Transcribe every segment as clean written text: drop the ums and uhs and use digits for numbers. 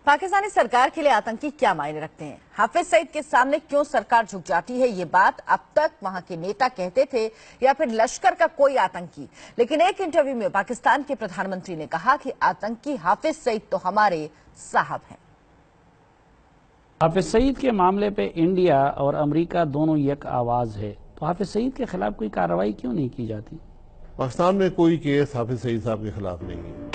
पाकिस्तानी सरकार के लिए आतंकी क्या मायने रखते हैं? हाफिज सईद के सामने क्यों सरकार झुक जाती है? ये बात अब तक वहां के नेता कहते थे या फिर लश्कर का कोई आतंकी। लेकिन एक इंटरव्यू में पाकिस्तान के प्रधानमंत्री ने कहा कि आतंकी हाफिज सईद तो हमारे साहब हैं। हाफिज सईद के मामले पे इंडिया और अमेरिका दोनों एक आवाज है, तो हाफिज सईद के खिलाफ कोई कार्रवाई क्यों नहीं की जाती? पाकिस्तान में कोई केस हाफिज सईद साहब के खिलाफ नहीं है।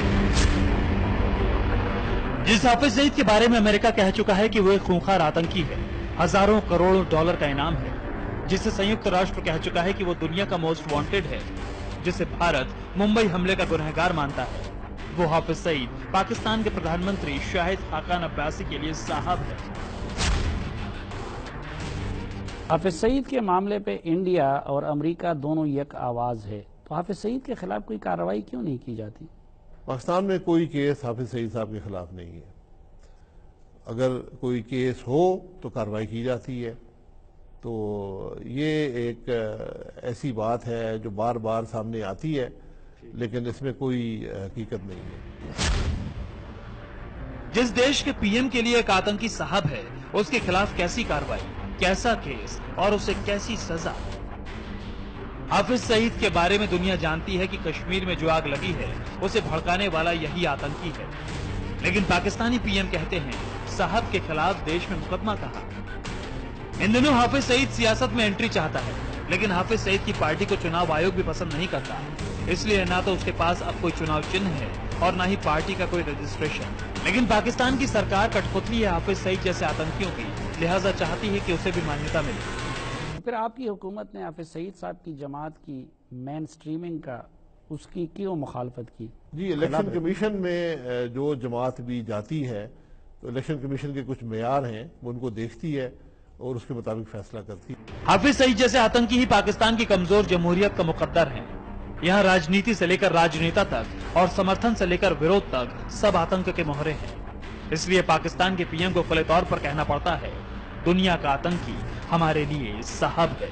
जिस हाफिज सईद के बारे में अमेरिका कह चुका है कि वो एक खूंखार आतंकी है, हजारों करोड़ों डॉलर का इनाम है, जिसे संयुक्त राष्ट्र कह चुका है कि वो दुनिया का मोस्ट वांटेड है, जिसे भारत मुंबई हमले का गुनहगार मानता है, वो हाफिज सईद पाकिस्तान के प्रधानमंत्री शाहिद खाकान अब्बासी के लिए साहब है। हाफिज सईद के मामले पे इंडिया और अमेरिका दोनों एक आवाज है, तो हाफिज सईद के खिलाफ कोई कार्रवाई क्यों नहीं की जाती? पाकिस्तान में कोई केस हाफिज सईद साहब के खिलाफ नहीं है। अगर कोई केस हो तो कार्रवाई की जाती है। तो ये एक ऐसी बात है जो बार बार सामने आती है, लेकिन इसमें कोई हकीकत नहीं है। जिस देश के पीएम के लिए एक आतंकी साहब है, उसके खिलाफ कैसी कार्रवाई, कैसा केस और उसे कैसी सजा? हाफिज सईद के बारे में दुनिया जानती है कि कश्मीर में जो आग लगी है उसे भड़काने वाला यही आतंकी है, लेकिन पाकिस्तानी पीएम कहते हैं साहब के खिलाफ देश में मुकदमा कहा। इन दिनों हाफिज सईद सियासत में एंट्री चाहता है, लेकिन हाफिज सईद की पार्टी को चुनाव आयोग भी पसंद नहीं करता, इसलिए ना तो उसके पास अब कोई चुनाव चिन्ह है और ना ही पार्टी का कोई रजिस्ट्रेशन। लेकिन पाकिस्तान की सरकार कठपुतली है हाफिज सईद जैसे आतंकियों की, लिहाजा चाहती है कि उसे भी मान्यता मिले। फिर आपकी हुकूमत ने हाफिज सईद साहब की जमात की मेन स्ट्रीमिंग का उसकी क्यों मुखालफत की? जी, इलेक्शन कमीशन में जो जमात भी जाती है तो इलेक्शन कमीशन के कुछ मेयार हैं, वो उनको देखती है और उसके मुताबिक फैसला करती है। हाफिज सईद जैसे आतंकी ही पाकिस्तान की कमजोर जमहूरियत का मुकद्दर है। यहाँ राजनीति से लेकर राजनेता तक और समर्थन से लेकर विरोध तक सब आतंक के मोहरे हैं। इसलिए पाकिस्तान के पीएम को खुले तौर पर कहना पड़ता है, दुनिया का आतंकी हमारे लिए साहब है।